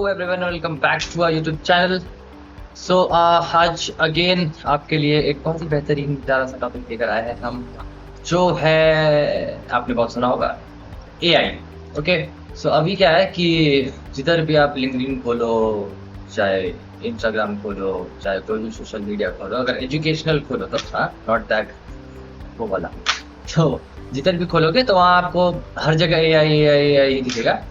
Everyone, welcome back to our YouTube channel. आज again आपके लिए एक बहुत ही बेहतरीन प्यारा सा टॉपिक लेकर आए हैं हम, जो है आपने बहुत सुना होगा एआई। ओके, सो अभी क्या है कि जिधर भी आप लिंक्डइन खोलो, चाहे इंस्टाग्राम खोलो, चाहे कोई भी सोशल मीडिया खोलो, अगर एजुकेशनल खोलो तो नॉट दैट वो वाला, तो जिधर भी खोलोगे तो वहाँ आपको हर जगह एआई दिखेगा।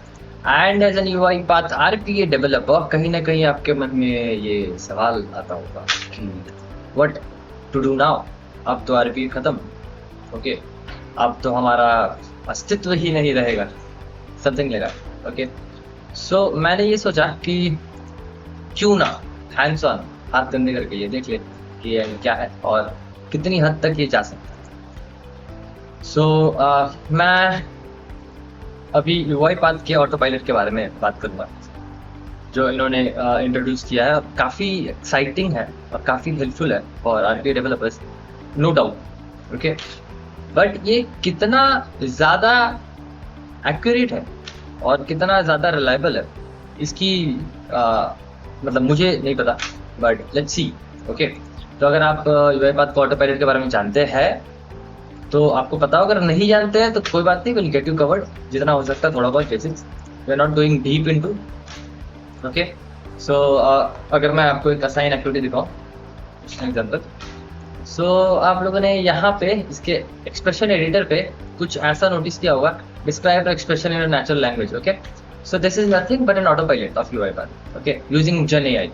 And as an UiPath RPA developer, कहीं ना कहीं आपके मन में ये सवाल आता होगा कि व्हाट टू डू नाउ। अब तो आरपीए खत्म, ओके, अब तो हमारा अस्तित्व ही नहीं रहेगा, समथिंग लगा। ओके, सो मैंने ये सोचा कि क्यों ना हैंड्स ऑन, हाथ गंदे करके ये देख ले कि ये क्या है और कितनी हद तक ये जा सकता है। मैं अभी यूआई पाथ के ऑटो पायलट के बारे में बात करूंगा, जो इन्होंने इंट्रोड्यूस किया है। काफ़ी एक्साइटिंग है और काफ़ी हेल्पफुल है for RPA developers, no doubt. Okay, but ये कितना ज़्यादा एक्यूरेट है और कितना ज़्यादा रिलायबल है, इसकी मतलब मुझे नहीं पता, बट लेट्स सी। ओके, तो अगर आप यूआई पाथ के ऑटो पायलट के बारे में जानते हैं तो आपको पता हो, अगर नहीं जानते हैं तो कोई बात नहीं, विल गेट यू कवर्ड जितना हो सकता है, थोड़ा बहुत basics, we are not going deep into. Okay, so अगर मैं आपको एक असाइन एक्टिविटी दिखाऊं एग्जांपल, सो आप लोगों ने यहाँ पे इसके एक्सप्रेशन एडिटर पे कुछ ऐसा नोटिस किया होगा, describe the expression in natural language. Okay, so this is nothing but an autopilot of UiPath, okay, using gen AI.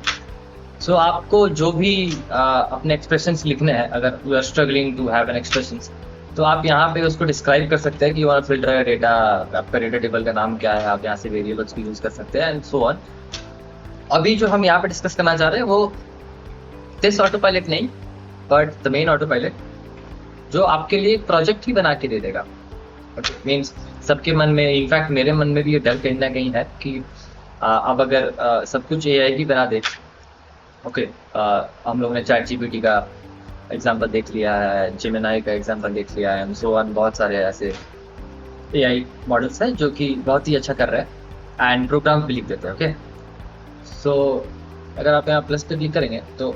So आपको जो भी अपने एक्सप्रेशंस लिखने हैं, अगर you are struggling to have an expressions, तो आप यहाँ पे उसको डिस्क्राइब कर सकते हैं कि यू वांट फिल्टर डेटा, आपका डेटा टेबल का नाम क्या है, आप यहाँ से वेरिएबल्स भी यूज कर सकते हैं एंड सो ऑन। अभी जो हम यहाँ पे डिस्कस करना चाह रहे हैं वो दिस ऑटो पायलट नहीं, but the main auto pilot, जो आपके लिए एक प्रोजेक्ट ही बना के दे देगा। मीन्स सबके मन में, इनफैक्ट मेरे मन में भी ये डर कहीं ना कहीं है कि अब अगर सब कुछ एआई ही बना दे। ओके, हम लोगों ने चैट जीपीटी का एग्जाम्पल देख लिया है, जेमिनाई का एग्जाम्पल देख लिया है, सो ऑन। बहुत सारे ऐसे एआई मॉडल्स हैं जो कि बहुत ही अच्छा कर रहे हैं एंड प्रोग्राम भी लिख देते हैं। ओके, सो अगर आप यहाँ प्लस पे क्लिक करेंगे तो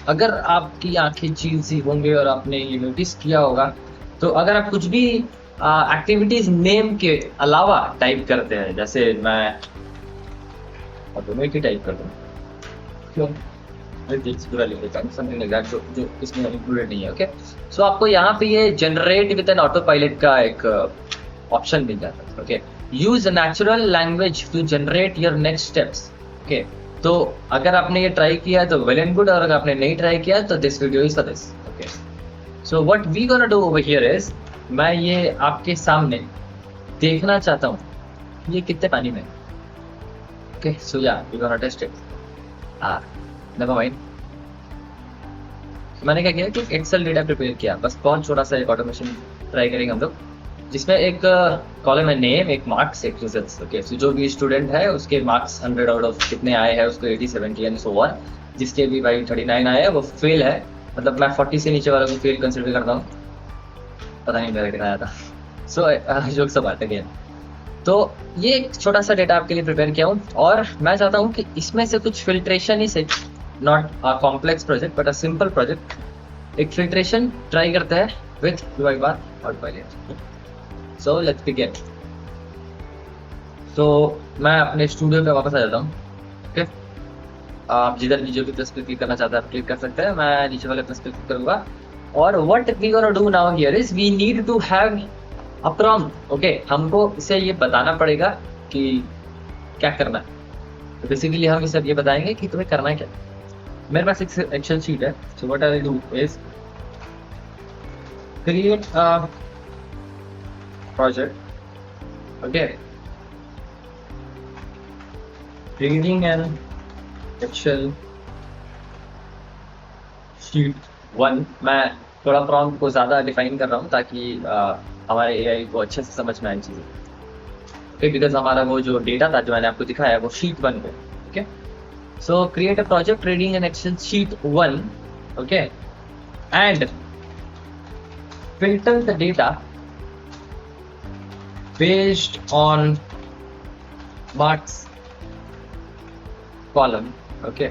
अगर आपकी आंखें चील सी होंगे और आपने ये नोटिस किया होगा, तो अगर आप कुछ भी एक्टिविटीज नेम के अलावा टाइप करते हैं, जैसे मैं ऑटोमेटिक टाइप कर दूँ, क्यों समथिंग लाइक दैट, जो इसमें इंक्लूडेड नहीं है। ओके, सो आपको यहाँ पे ये generate with an autopilot का एक ऑप्शन मिल जाता है। Okay, use natural language to generate your next steps. Okay, तो अगर आपने ये ट्राई किया है तो वेल एंड गुड, और अगर आपने नहीं ट्राई किया तो this video is for this. Okay, so what we gonna do over here is, मैं ये आपके सामने देखना चाहता हूँ ये कितने पानी में। Okay, so yeah we gonna test it. Never mind, मैंने क्या किया कि एक्सेल डेटा प्रिपेयर किया, बस बहुत छोटा सा एक ऑटोमेशन ट्राई करेंगे हम लोग, जिसमें एक कॉलम है नेम, एक मार्क्स, एक रिजल्ट्स। ओके, सो जो भी स्टूडेंट है उसके मार्क्स 100 आउट ऑफ कितने आए हैं, उसको 80, 70 एंड सो ऑन। जिसके भी भाई 39 आए हैं वो फेल है, मतलब मैं 40 से नीचे वाला को फेल कंसिडर करता हूँ, पता नहीं मेरा कितना आया था। सो जोक सब आते हैं। तो ये एक छोटा सा डेटा आपके लिए प्रिपेयर किया हूँ, और मैं चाहता हूँ कि इसमें से कुछ फिल्ट्रेशन ही से, not a complex project but a simple project, एक फिल्ट्रेशन ट्राई करते हैं with UI path auto pilot. So let's begin. तो मैं अपने स्टूडियो पे वापस आ जाता हूँ। ओके, आप जिधर भी जो भी प्लस पे क्लिक करना चाहते हैं आप क्लिक कर सकते हैं, मैं नीचे वाले प्लस पे क्लिक करूँगा। और what we gonna do now here is we need to have a prompt. Okay, हमको इसे ये बताना पड़ेगा कि क्या करना है। तो बेसिकली हम इसे ये बताएंगे कि तुम्हें करना है क्या। मेरे पास एक एक्सेल शीट है, so what I do is create a project. Okay, reading an Excel sheet 1। मैं थोड़ा प्रॉम्प्ट को ज़्यादा डिफाइन कर रहा हूँ ताकि हमारे एआई को अच्छे से समझ में आए चीज़ें। ओके, बिकॉज हमारा वो जो डेटा था जो मैंने आपको दिखाया है वो शीट 1 पे। Okay, so create a project reading an Excel sheet 1, okay, and filter the data based on marks column, okay,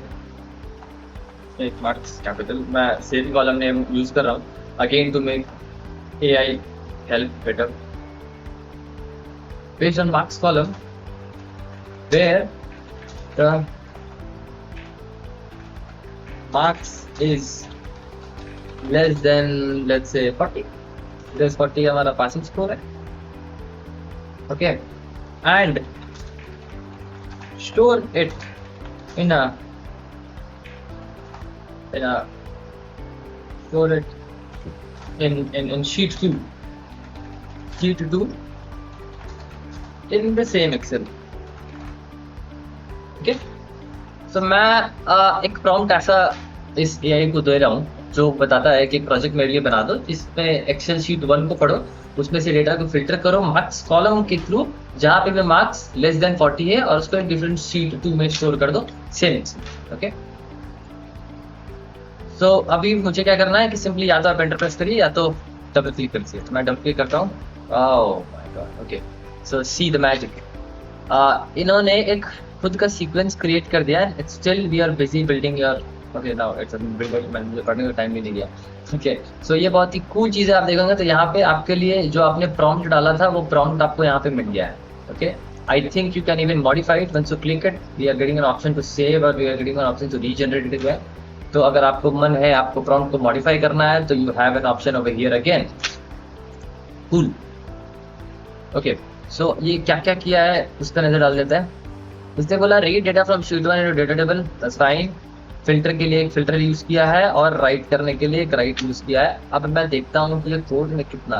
एक मार्क्स कैपिटल, मैं सेम कॉलम नेम यूज कर रहा हूँ again to make AI help better based on marks column where the marks is less than let's say 40, because 40 हमारा passing score है, okay, and store it in a store it in sheet 2 in the same Excel, okay. तो मैं एक prompt ऐसा इस AI को दे रहा हूँ जो बताता है कि प्रोजेक्ट मेरे लिए बना दो जिसमें एक्सेल शीट 1 को पढ़ो, उसमें से डेटा को फिल्टर करो मार्क्स कॉलम के थ्रू, जहाँ पे भी मार्क्स लेस देन 40 है, और उसको एक डिफरेंट शीट 2 में स्टोर कर दो सेम एक्सेल, ओके। सो अभी मुझे क्या करना है कि सिंपली या तो आप एंटर प्रेस करिए या तो डबल क्लिक करिए, तो मैं डबल क्लिक करता हूँ। Oh my God, okay, so see the magic. इन्होंने एक खुद का सीक्वेंस क्रिएट कर दिया है। It's still we are busy building your, okay now it's मुझे पढ़ने का टाइम भी नहीं गया, ओके। सो ये बहुत ही कूल चीज़ है, आप देखोगे तो यहाँ पे आपके लिए जो आपने प्रॉम्प्ट डाला था वो प्रॉम्प्ट आपको यहाँ पे मिल गया है, okay. I think you can even modify it once you click it, we are getting an option to save और we are getting an option to regenerate it well. तो अगर आपको मन है आपको प्रॉम्प्ट को मॉडिफाई करना है तो you have an option over here again, cool, okay. So ये क्या क्या किया है उसका नजर डाल देते हैं। उसने बोला read data from sheet 1 into data table, that's fine. Filter के लिए एक फिल्टर यूज किया है और राइट करने के लिए एक राइट यूज किया है। अब मैं देखता हूँ कि ये कोड में कितना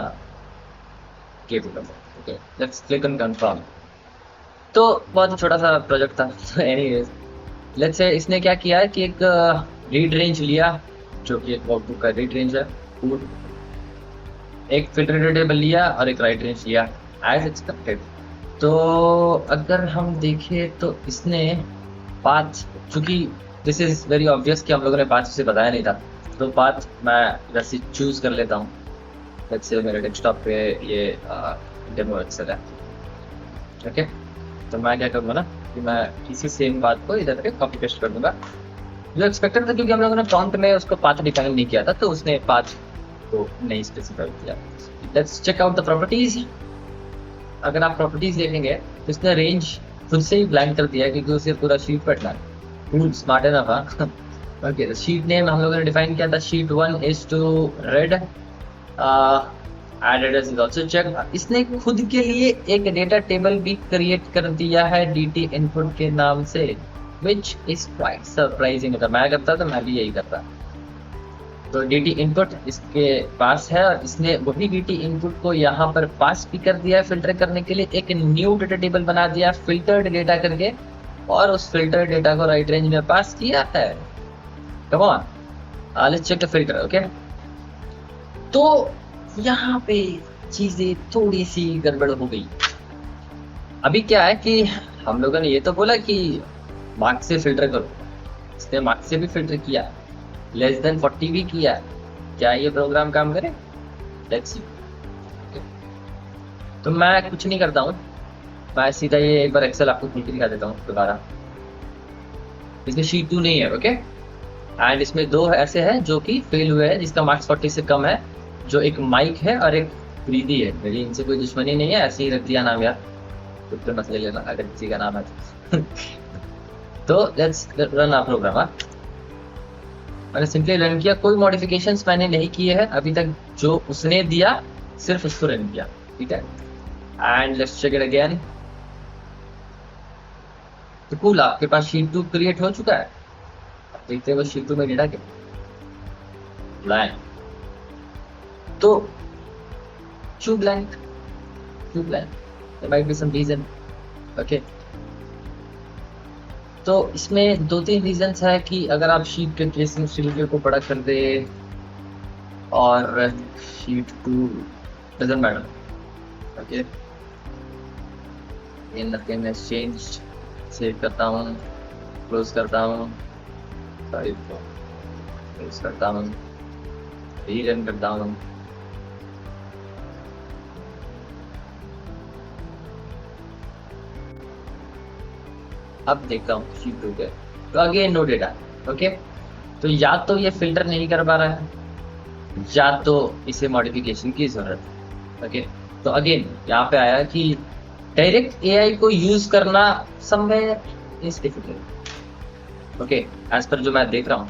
केपेबल है, okay, let's click on confirm. तो बहुत ही छोटा सा प्रोजेक्ट था, एनीवेज लेट्स से इसने क्या किया है कि एक रीड रेंज लिया जो कि एक वर्कबुक का रीड रेंज है, एक फिल्टर टेबल लिया और एक राइट रेंज लिया एज एक्सपेक्टेड। तो अगर हम देखें तो इसने पाथ, चूंकि दिस इज वेरी ऑब्वियस कि हम लोगों ने पाथ उसे बताया नहीं था, तो पाथ मैं वैसे चूज कर लेता हूँ। लेट्स से मेरे डेस्कटॉप पे ये डेमो एक्सेल है, ओके। तो मैं क्या करूँगा ना कि मैं इसी सेम बात को इधर पे कॉपी पेस्ट कर दूंगा जो एक्सपेक्टेड था, क्योंकि हम लोगों ने प्रॉम्प्ट में उसको पाथ डिफाइन नहीं किया था तो उसने पाथ को नहीं स्पेसिफाई किया। Let's check out the properties. अगर आप प्रॉपर्टीज देखेंगे तो इसने रेंज खुद से ही ब्लैंक कर दिया क्योंकि उसे पूरा शीट पढ़ना है, कूल, स्मार्ट एनफ, हां, ओके। तो शीट नेम हम लोगों ने डिफाइन किया था sheet 1 is to read, added is also check. इसने खुद के लिए एक डेटा टेबल भी क्रिएट कर दिया है dt इनपुट के नाम से, व्हिच इज क्वाइट सरप्राइजिंग। अगर मैं करता तो मैं भी यही करता। तो dt इनपुट इसके पास है और इसने वही dt इनपुट को यहाँ पर पास भी कर दिया है फिल्टर करने के लिए, एक न्यू डेटा टेबल बना दिया फिल्टर्ड डेटा करके, और उस फिल्टर डेटा को राइट रेंज में पास किया है। Come on, let's check the filter, okay. तो यहाँ पे चीजें थोड़ी सी गड़बड़ हो गई। अभी क्या है कि हम लोगों ने ये तो बोला कि मार्क्स से फिल्टर करो, इसने मार्क्स से भी फिल्टर किया, लेस देन 40 भी किया। क्या ये प्रोग्राम काम करे? Let's see. तो मैं कुछ नहीं करता हूँ, मैं सीधा ये एक बार एक्सेल आपको खुल के दिखा देता हूँ दोबारा। इसमें शीट 2 नहीं है, ओके, एंड इसमें दो ऐसे हैं जो कि फेल हुए हैं जिसका मार्क्स 40 से कम है, जो एक माइक है और एक प्रीति है। मेरी इनसे कोई दुश्मनी नहीं है, ऐसे ही रख दिया नाम यार, खुद पे मत ले लेना अगर किसी का नाम है तो लेट्स रन आ प्रोग्राम। मैंने सिंपली रन किया, कोई मॉडिफिकेशंस मैंने नहीं किए हैं अभी तक, जो उसने दिया सिर्फ उसको रन किया, ठीक है। And let's check it again. तो कूल, आपके पास शीट 2 क्रिएट हो चुका है। देखते हैं वो शीट 2 में डेटा क्या ब्लैंक, तो two blank, there might be some reason, okay. तो इसमें 2-3 रीजंस है कि अगर आप शीट के ट्रेसिंग शेड्यूल को बड़ा कर दे और sheet 2 doesn't matter, okay. In nothing has changed. Save करता हूँ, क्लोज करता हूँ, क्लोज करता हूँ, रीरन करता हूँ। अब देखता हूँ शीट 2 के तो अगेन नो डेटा. ओके, तो या तो ये फिल्टर नहीं कर पा रहा है, या तो इसे मॉडिफिकेशन की जरूरत है. ओके, तो अगेन यहाँ पे आया कि डायरेक्ट एआई को यूज करना somewhere is difficult. Okay, as per जो मैं देख रहा हूँ.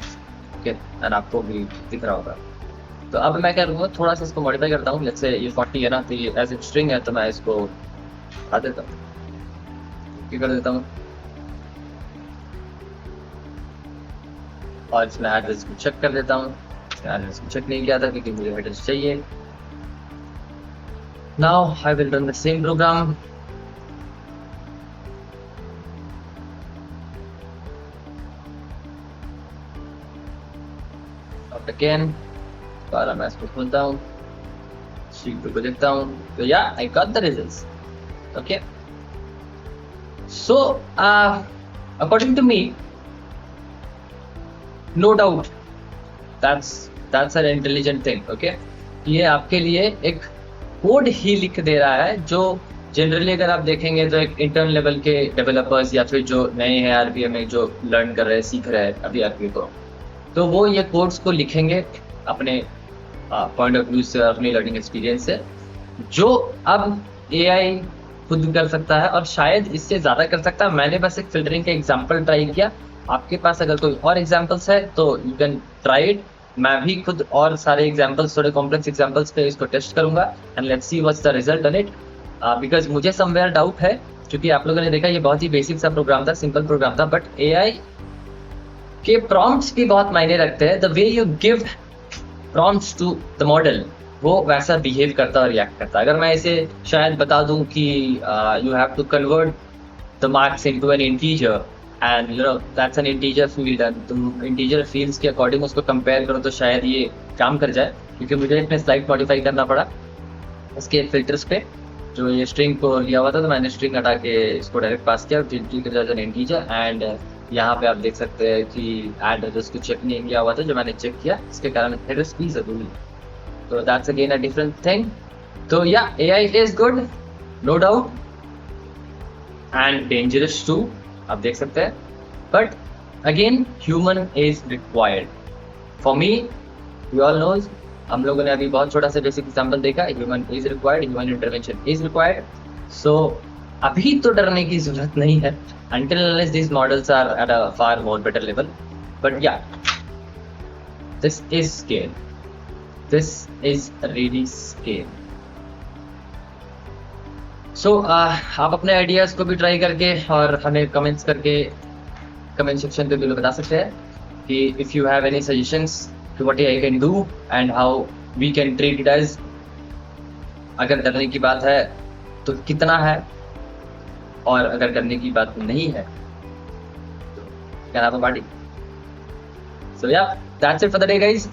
ओके, एंड आपको भी दिख रहा होगा. तो अब मैं क्या करूँगा, थोड़ा सा इसको मॉडिफाई करता हूँ. लेट्स से ये 40 है ना, तो ये एज ए स्ट्रिंग है, तो मैं इसको हटा देता हूँ, क्या कर देता हूँ, और इसमें एड्रेस को चेक कर देता हूँ. एड्रेस को चेक नहीं किया था क्योंकि मुझे एड्रेस चाहिए. Now I will run the same programme. Again दोबारा मैं इसको खोलता हूँ, शीट को देखता हूँ, तो या I got the results. Okay, so according to me, no doubt that's an intelligent thing. Okay, ये आपके लिए एक कोड ही लिख दे रहा है, जो जनरली अगर आप देखेंगे तो एक इंटर्न लेवल के डेवलपर्स या फिर जो नए हैं आरपीएम में, जो लर्न कर रहे हैं, सीख रहे हैं अभी आरपीएम को, तो वो ये कोड्स को लिखेंगे अपने पॉइंट ऑफ व्यू से, अपनी लर्निंग एक्सपीरियंस से, जो अब एआई खुद कर सकता है और शायद इससे ज़्यादा कर सकता है. मैंने बस एक फिल्टरिंग का एग्जांपल ट्राई किया. आपके पास अगर कोई और एग्जांपल्स है तो यू कैन ट्राई इट. मैं भी खुद और सारे एग्जांपल्स, थोड़े कॉम्प्लेक्स एग्जांपल्स पे इसको टेस्ट करूंगा and let's see what's the result on it. Because मुझे समवेयर डाउट है, क्योंकि आप लोगों ने देखा ये बहुत ही बेसिक सा प्रोग्राम था, सिंपल प्रोग्राम था, बट एआई के प्रॉम्प्ट्स भी बहुत मायने रखते हैं. The way you give prompts to the model, वो वैसा बिहेव करता और रिएक्ट करता. अगर मैं इसे शायद बता दूं कि you have to convert the marks into an integer and you know that's an integer field, and तुम इंटीजर फील्ड्स के अकॉर्डिंग उसको कंपेयर करो, तो शायद ये काम कर जाए. क्योंकि मुझे इसमें स्लाइड मॉडिफाई करना पड़ा इसके फिल्टर्स पे. जो ये स्ट्रिंग को लिया हुआ था, तो मैंने स्ट्रिंग हटा के इसको डायरेक्ट पास किया, एन इंटीजर. एंड यहाँ पे आप देख सकते हैं कि एड एड्रेस को चेक नहीं किया हुआ था, जो मैंने चेक किया, इसके कारण एड्रेस भी जरूरी है. तो that's again a different thing. तो या AI is good, no doubt, and dangerous too, आप देख सकते हैं, but again human is required. For me, you all knows, हम लोगों ने अभी बहुत छोटा सा बेसिक एग्जांपल देखा. Human is required, human intervention is required. So अभी तो डरने की जरूरत नहीं है, until unless these models are at a far more better level. But yeah, this is scale. This is really scale. So आप अपने आइडियाज को भी ट्राई करके और हमें कमेंट्स करके कमेंट सेक्शन पे भी बता सकते हैं कि if you have any suggestions to what AI can do and how we can treat it as. अगर डरने की बात है तो कितना है, और अगर करने की बात नहीं है तो क्या नाम है party. So yeah, that's it for the day, guys.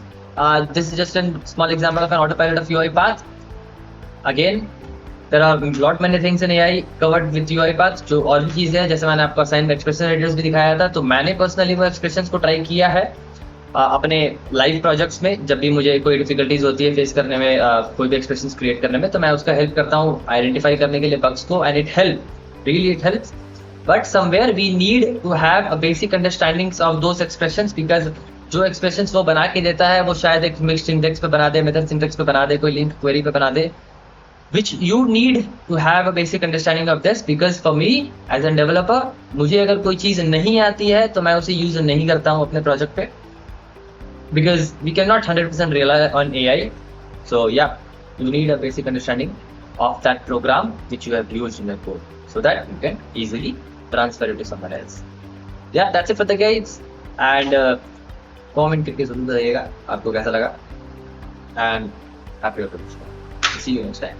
This is just a small example of an autopilot of UiPath. Again, there are lot many things in AI covered with UiPath. जो और भी चीज़ें हैं, जैसे मैंने आपको assign expression address भी दिखाया था, तो मैंने पर्सनली वो एक्सप्रेशंस को ट्राई किया है अपने लाइव प्रोजेक्ट्स में. जब भी मुझे कोई डिफिकल्टीज होती है फेस करने में, कोई भी एक्सप्रेशंस क्रिएट करने में, तो मैं उसका हेल्प करता हूँ आइडेंटिफाई करने के लिए बग्स को, and it help. Really it helps, but somewhere we need to have a basic understandings of those expressions, because जो expressions वो बना के देता है, वो शायद एक mixed syntax पे बना दे, method syntax पे बना दे, कोई link query पे बना दे, which you need to have a basic understanding of this. Because for me as a developer, मुझे अगर कोई चीज़ नहीं आती है तो मैं उसे यूज नहीं करता हूँ अपने प्रोजेक्ट पे, because we cannot 100% rely on AI. So yeah, you need a basic understanding of that program which you have used in the code, so that you can easily transfer it to someone else. Yeah, that's it for the guys, and comment करके जरूर बताइएगा आपको कैसा लगा, and happy to see you next time.